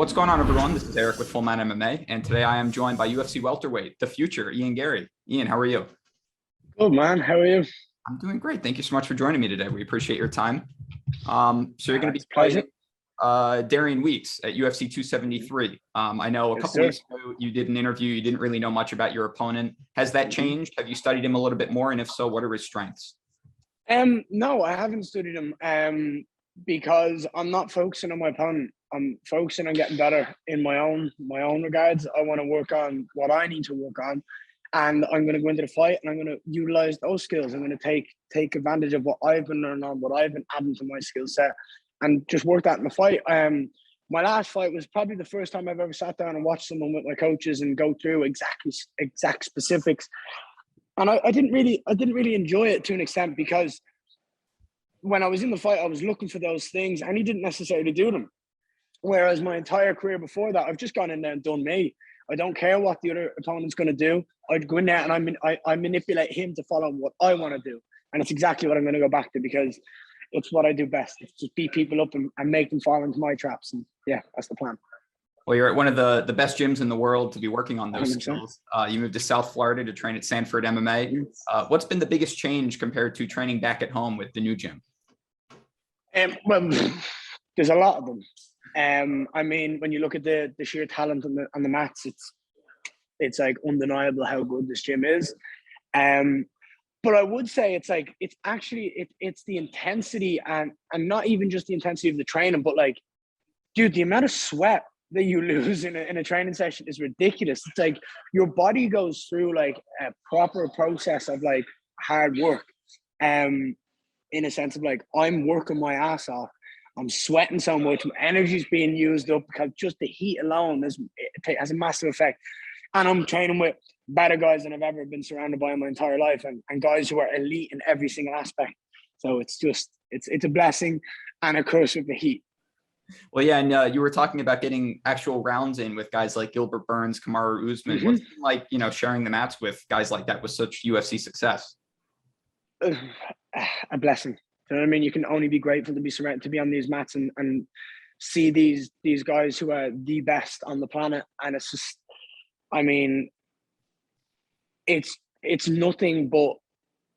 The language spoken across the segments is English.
What's going on, everyone? This is Erik with Full Man MMA, and today I am joined by UFC welterweight, the future, Garry. Ian, how are you? Good, man. How are you? I'm doing great. Thank you so much for joining me today. We appreciate your time. So you're going to be Pleasure. fighting Darian Weeks at UFC 273. I know a couple weeks ago you did an interview. You didn't really know much about your opponent. Has that changed? Have you studied him a little bit more? And if so, what are his strengths? No, I haven't studied him because I'm not focusing on my opponent. I'm focusing on getting better in my own regards. I want to work on what I need to work on, and I'm going to go into the fight and I'm going to utilize those skills. I'm going to take advantage of what I've been learning on, what I've been adding to my skill set, and just work that in the fight. My last fight was probably the first time I've ever sat down and watched someone with my coaches and go through exact specifics. And I didn't really enjoy it to an extent, because when I was in the fight, I was looking for those things and he didn't necessarily do them. Whereas my entire career before that, I've just gone in there and done me. I don't care what the other opponent's going to do. I'd go in there and I manipulate him to follow what I want to do. And it's exactly what I'm going to go back to, because it's what I do best. It's just beat people up and make them fall into my traps. And yeah, that's the plan. Well, you're at one of the best gyms in the world to be working on those 100%. skills. You moved to South Florida to train at Sanford MMA. What's been the biggest change compared to training back at home with the new gym? Well, there's a lot of them. I mean, when you look at the sheer talent on the mats, it's like undeniable how good this gym is. But I would say it's the intensity and not even just the intensity of the training, but like, dude, the amount of sweat that you lose in a training session is ridiculous. It's like your body goes through like a proper process of like hard work. In a sense of like, I'm working my ass off. I'm sweating so much. My energy's being used up because just the heat alone has a massive effect. And I'm training with better guys than I've ever been surrounded by in my entire life, and guys who are elite in every single aspect. So it's a blessing and a curse with the heat. Well, yeah, and you were talking about getting actual rounds in with guys like Gilbert, Kamaru, Usman. What's it like, sharing the mats with guys like that with such UFC success? A blessing. You know what I mean? You can only be grateful to be surrounded, to be on these mats and see these guys who are the best on the planet. And it's just, I mean, it's nothing but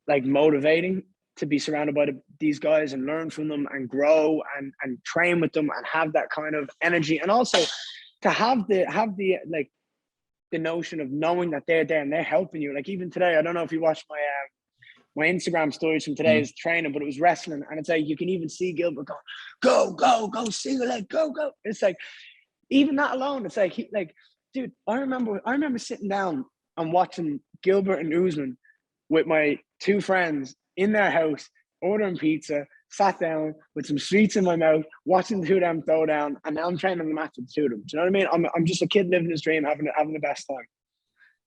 like motivating to be surrounded by these guys and learn from them and grow and train with them and have that kind of energy, and also to have the like the notion of knowing that they're there and they're helping you. Like even today, I don't know if you watched my Instagram stories from today's training, but it was wrestling, and it's like you can even see Gilbert going, go, single leg, go. It's like even that alone, it's like dude, I remember sitting down and watching Gilbert and Usman with my two friends in their house, ordering pizza, sat down with some sweets in my mouth, watching the two of them throw down, and now I'm training the match with the two of them. Do you know what I mean? I'm just a kid living his dream, having the best time.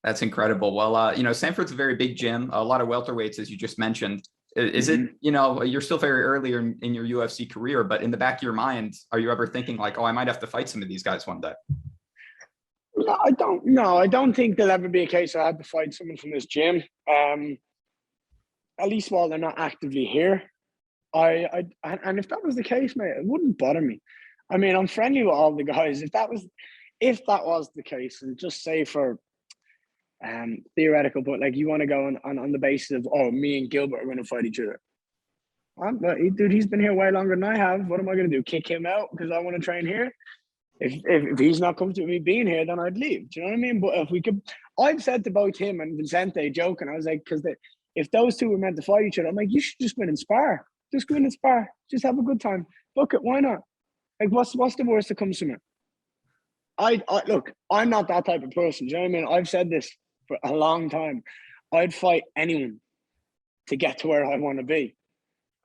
That's incredible. Well, Sanford's a very big gym, a lot of welterweights, as you just mentioned. Is it, you're still very early in your UFC career, but in the back of your mind, are you ever thinking like, oh, I might have to fight some of these guys one day? No, I don't. No, I don't think there'll ever be a case I had to fight someone from this gym. At least while they're not actively here. And if that was the case, mate, it wouldn't bother me. I mean, I'm friendly with all the guys. If that was the case, and just say for theoretical, but like you want to go on the basis of, oh, me and Gilbert are going to fight each other. Dude, he's been here way longer than I have. What am I going to do? Kick him out because I want to train here? If he's not comfortable with me being here, then I'd leave. Do you know what I mean? But if we could, I've said to both him and Vicente, joking, I was like, because if those two were meant to fight each other, I'm like, you should just win and spar. Just go in and spar. Just have a good time. Book it. Why not? Like, what's the worst that comes from it? I look, I'm not that type of person. Do you know what I mean? I've said this for a long time. I'd fight anyone to get to where I want to be.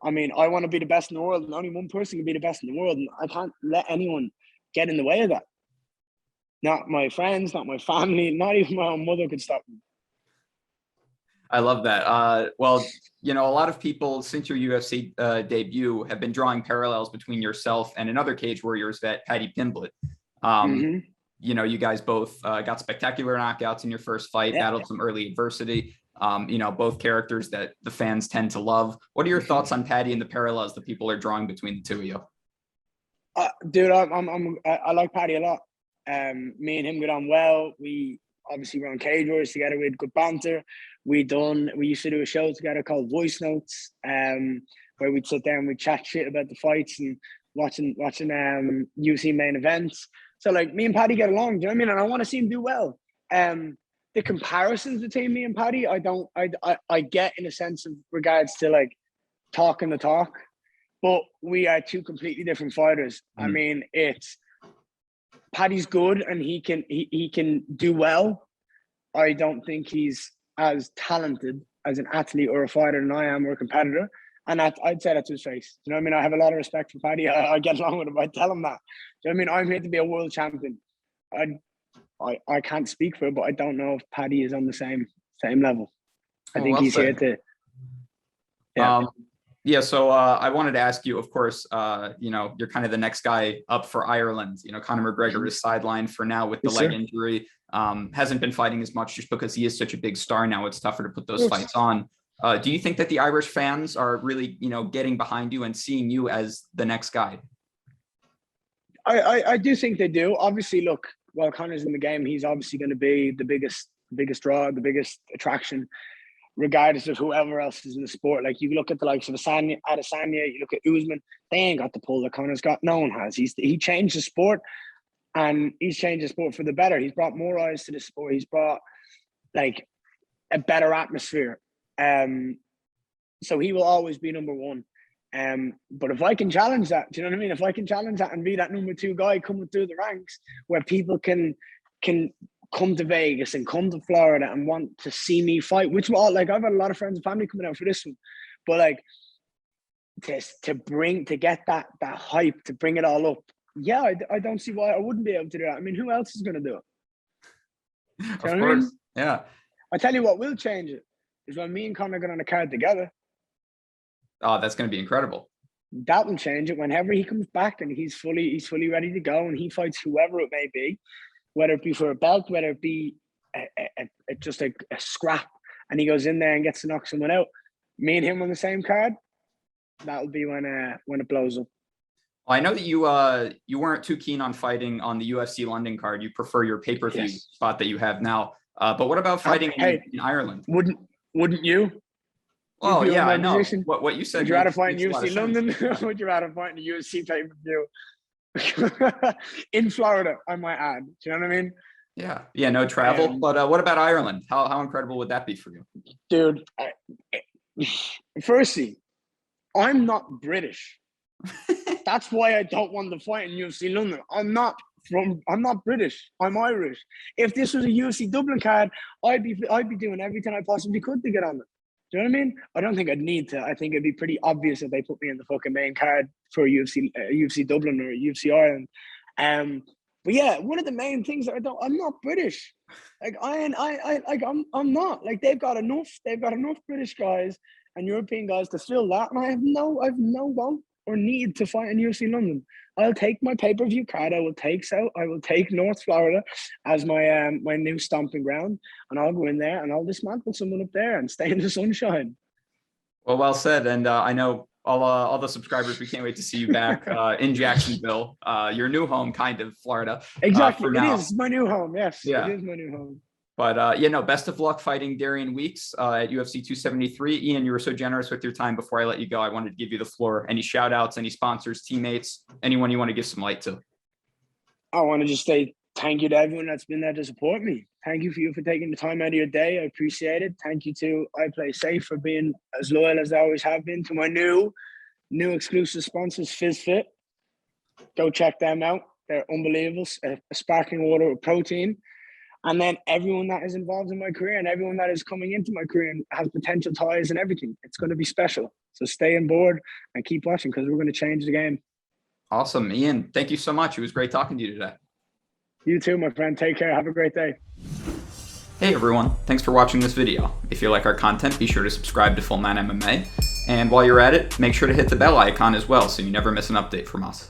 I mean, I want to be the best in the world, and only one person can be the best in the world, and I can't let anyone get in the way of that. Not my friends, not my family, not even my own mother could stop me. I love that. Well, a lot of people since your UFC debut have been drawing parallels between yourself and another Cage Warriors vet, Paddy Pimblett. You guys both got spectacular knockouts in your first fight, battled some early adversity. Both characters that the fans tend to love. What are your thoughts on Paddy and the parallels that people are drawing between the two of you? Dude, I like Paddy a lot. Me and him get on well. We obviously run Cage Wars together. We had good banter. We used to do a show together called Voice Notes, where we'd sit there and we'd chat shit about the fights and watching UFC main events. So like me and Paddy get along, do you know what I mean? And I want to see him do well. The comparisons between me and Paddy, I get in a sense of regards to like talking the talk, but we are two completely different fighters. I mean, it's Paddy's good and he can do well. I don't think he's as talented as an athlete or a fighter than I am or a competitor. And I'd say that to his face. You know what I mean? I have a lot of respect for Paddy. I get along with him. I tell him that. You know what I mean? I'm here to be a world champion. I can't speak for it, but I don't know if Paddy is on the same level. I think he's here to. Yeah. So I wanted to ask you, of course, you're kind of the next guy up for Ireland. Conor McGregor is sidelined for now with the leg injury. Hasn't been fighting as much just because he is such a big star now. It's tougher to put those fights on. Do you think that the Irish fans are really, getting behind you and seeing you as the next guy? I do think they do. Obviously, look, while Conor's in the game, he's obviously going to be the biggest draw, the biggest attraction, regardless of whoever else is in the sport. Like you look at the likes of Adesanya, you look at Usman, they ain't got the pull that Conor's got. No one has. He changed the sport, and he's changed the sport for the better. He's brought more eyes to the sport. He's brought like a better atmosphere. So he will always be number one. But if I can challenge that, do you know what I mean? If I can challenge that and be that number two guy coming through the ranks, where people can come to Vegas and come to Florida and want to see me fight, which like I've had a lot of friends and family coming out for this one, but like to get that hype, to bring it all up. Yeah, I don't see why I wouldn't be able to do that. I mean, who else is going to do it? Of course, I mean? Yeah. I tell you what will change it is when me and Conor get on a card together. Oh, that's going to be incredible. That will change it whenever he comes back and he's fully ready to go and he fights whoever it may be, whether it be for a belt, whether it be just a scrap, and he goes in there and gets to knock someone out. Me and him on the same card. That'll be when it blows up. I know that you weren't too keen on fighting on the UFC London card. You prefer your pay-per-view spot that you have now. But what about fighting in Ireland? Wouldn't you? Well, yeah, I know. What you said. Would you rather fight in UFC London? Would you rather fight in the UFC pay-per-view? In Florida, I might add. Do you know what I mean? Yeah, no travel. But what about Ireland? How incredible would that be for you? Dude, firstly, I'm not British. That's why I don't want to fight in UFC London. I'm not British. I'm Irish. If this was a UFC Dublin card, I'd be doing everything I possibly could to get on it. Do you know what I mean? I don't think I'd need to. I think it'd be pretty obvious if they put me in the fucking main card for UFC Dublin or UFC Ireland. But yeah, one of the main things that I'm not British. Like I'm not. Like they've got enough British guys and European guys to fill that, and I have no want or need to fight in UFC London. I'll take my pay-per-view card. I will take North Florida as my my new stomping ground, and I'll go in there and I'll dismantle someone up there and stay in the sunshine. Well said. And I know all the subscribers. We can't wait to see you back in Jacksonville, your new home, kind of Florida. Exactly, it is my new home. Yes, yeah. It is my new home. But best of luck fighting Darian Weeks at UFC 273. Ian, you were so generous with your time. Before I let you go, I wanted to give you the floor. Any shout outs, any sponsors, teammates, anyone you want to give some light to? I want to just say thank you to everyone that's been there to support me. Thank you for taking the time out of your day. I appreciate it. Thank you to I Play Safe for being as loyal as I always have been. To my new exclusive sponsors, FizzFit. Go check them out. They're unbelievable. A sparkling water with protein. And then everyone that is involved in my career and everyone that is coming into my career and has potential ties and everything. It's going to be special. So stay on board and keep watching because we're going to change the game. Awesome. Ian, thank you so much. It was great talking to you today. You too, my friend. Take care. Have a great day. Hey, everyone. Thanks for watching this video. If you like our content, be sure to subscribe to Full Man MMA. And while you're at it, make sure to hit the bell icon as well so you never miss an update from us.